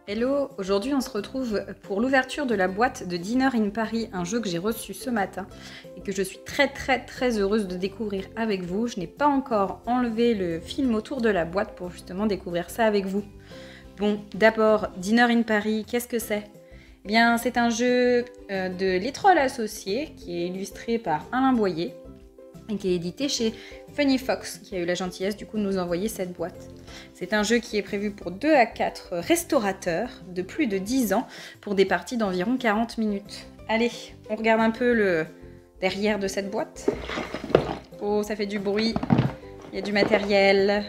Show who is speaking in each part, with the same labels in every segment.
Speaker 1: Hello, aujourd'hui on se retrouve pour l'ouverture de la boîte de Dinner in Paris, un jeu que j'ai reçu ce matin et que je suis très heureuse de découvrir avec vous. Je n'ai pas encore enlevé le film autour de la boîte pour justement découvrir ça avec vous. Bon, d'abord, Dinner in Paris, qu'est-ce que c'est ? Eh bien, c'est un jeu de Les Trolls Associés qui est illustré par Alain Boyer et qui est édité chez Funny Fox, qui a eu la gentillesse du coup de nous envoyer cette boîte. C'est un jeu qui est prévu pour 2 à 4 restaurateurs de plus de 10 ans pour des parties d'environ 40 minutes. Allez, on regarde un peu le derrière de cette boîte. Oh, ça fait du bruit, il y a du matériel.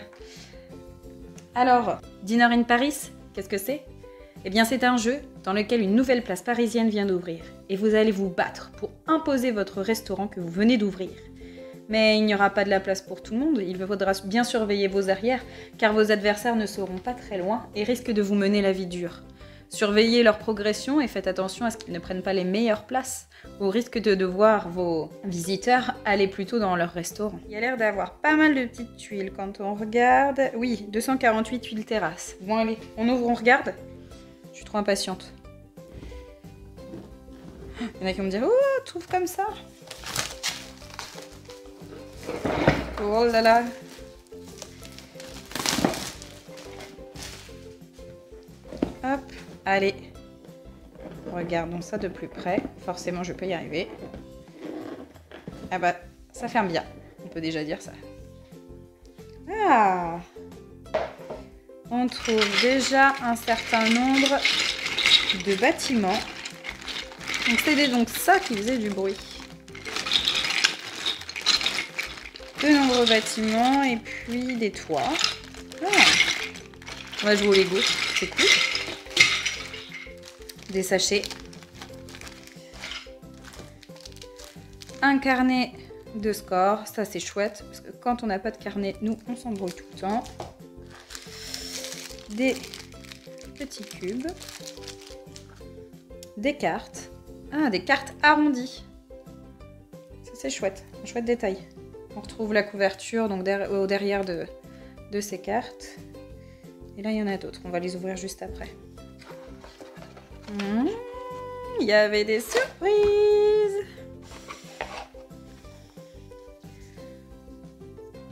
Speaker 1: Alors, Dinner in Paris, qu'est-ce que c'est ? Eh bien, c'est un jeu dans lequel une nouvelle place parisienne vient d'ouvrir et vous allez vous battre pour imposer votre restaurant que vous venez d'ouvrir. Mais il n'y aura pas de la place pour tout le monde, il faudra bien surveiller vos arrières, car vos adversaires ne seront pas très loin et risquent de vous mener la vie dure. Surveillez leur progression et faites attention à ce qu'ils ne prennent pas les meilleures places, au risque de voir vos visiteurs aller plutôt dans leur restaurant. Il y a l'air d'avoir pas mal de petites tuiles quand on regarde. Oui, 248 tuiles terrasse. Bon allez, on ouvre, on regarde. Je suis trop impatiente. Il y en a qui vont me dire « Oh, trouve comme ça !» Oh là là. Hop, allez. Regardons ça de plus près. Forcément, je peux y arriver. Ah bah, ça ferme bien. On peut déjà dire ça. Ah! On trouve déjà un certain nombre de bâtiments. Donc c'était donc ça qui faisait du bruit. De nombreux bâtiments et puis des toits. Ah. On va jouer au Lego, c'est cool. Des sachets. Un carnet de score, ça c'est chouette parce que quand on n'a pas de carnet, nous on s'embrouille tout le temps. Des petits cubes. Des cartes. Ah, des cartes arrondies. Ça c'est chouette, un chouette détail. On retrouve la couverture donc au derrière de ces cartes. Et là, il y en a d'autres. On va les ouvrir juste après. Il y avait des surprises.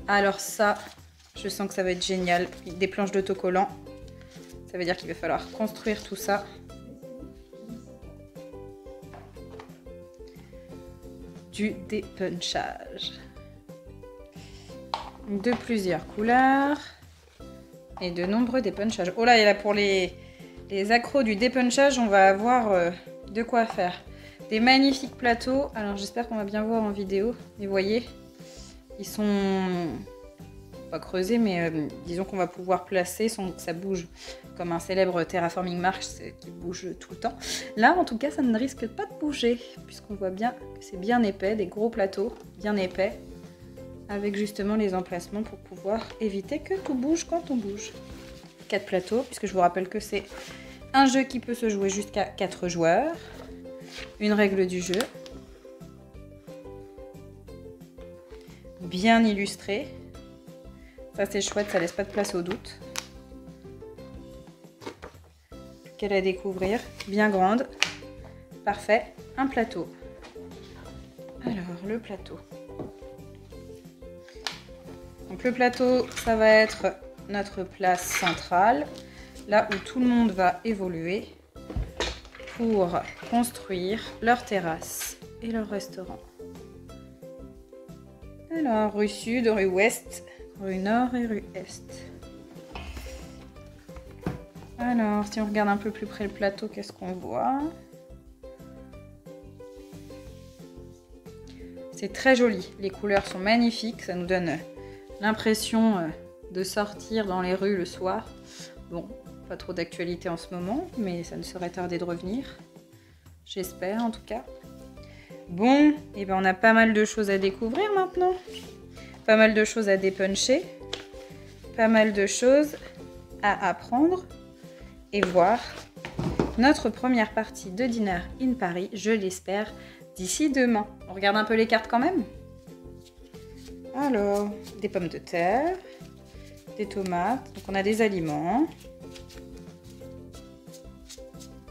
Speaker 1: Alors ça, je sens que ça va être génial. Des planches d'autocollants. Ça veut dire qu'il va falloir construire tout ça. Du dépunchage. De plusieurs couleurs et de nombreux dépunchages. Oh là, et là pour les accros du dépunchage, on va avoir de quoi faire. Des magnifiques plateaux. Alors j'espère qu'on va bien voir en vidéo. Et vous voyez, ils sont pas creusés, mais disons qu'on va pouvoir placer sans que ça bouge. Comme un célèbre Terraforming Mars qui bouge tout le temps. Là, en tout cas, ça ne risque pas de bouger, puisqu'on voit bien que c'est bien épais, des gros plateaux bien épais. Avec justement les emplacements pour pouvoir éviter que tout bouge quand on bouge. 4 plateaux, puisque je vous rappelle que c'est un jeu qui peut se jouer jusqu'à 4 joueurs. Une règle du jeu. Bien illustré. Ça c'est chouette, ça laisse pas de place au doute. Qu'elle à découvrir. Bien grande. Parfait. Un plateau. Alors, le plateau. Donc le plateau, ça va être notre place centrale, là où tout le monde va évoluer pour construire leur terrasse et leur restaurant. Alors, rue sud, rue ouest, rue nord et rue est. Alors, si on regarde un peu plus près le plateau, qu'est-ce qu'on voit ? C'est très joli, les couleurs sont magnifiques, ça nous donne l'impression de sortir dans les rues le soir. Bon, pas trop d'actualité en ce moment, mais ça ne serait tardé de revenir. J'espère en tout cas. Bon, et ben on a pas mal de choses à découvrir maintenant. Pas mal de choses à dépuncher. Pas mal de choses à apprendre et voir notre première partie de Dinner in Paris, je l'espère, d'ici demain. On regarde un peu les cartes quand même. Alors, des pommes de terre, des tomates, donc on a des aliments,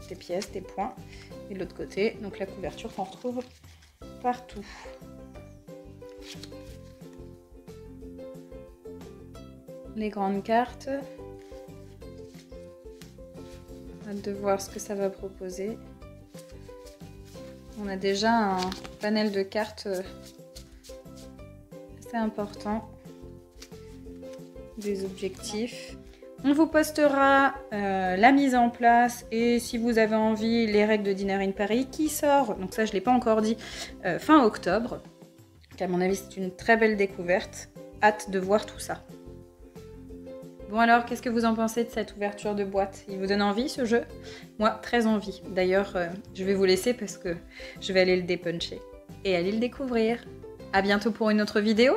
Speaker 1: des pièces, des points, et de l'autre côté, donc la couverture qu'on retrouve partout. Les grandes cartes. Hâte de voir ce que ça va proposer. On a déjà un panel de cartes assez important. Des objectifs. On vous postera la mise en place et si vous avez envie, les règles de Dinner in Paris qui sort, donc ça je ne l'ai pas encore dit, fin octobre. Donc à mon avis c'est une très belle découverte. Hâte de voir tout ça. Bon alors, qu'est-ce que vous en pensez de cette ouverture de boîte? Il vous donne envie ce jeu? Moi, très envie. D'ailleurs, je vais vous laisser parce que je vais aller le dépuncher et aller le découvrir. À bientôt pour une autre vidéo.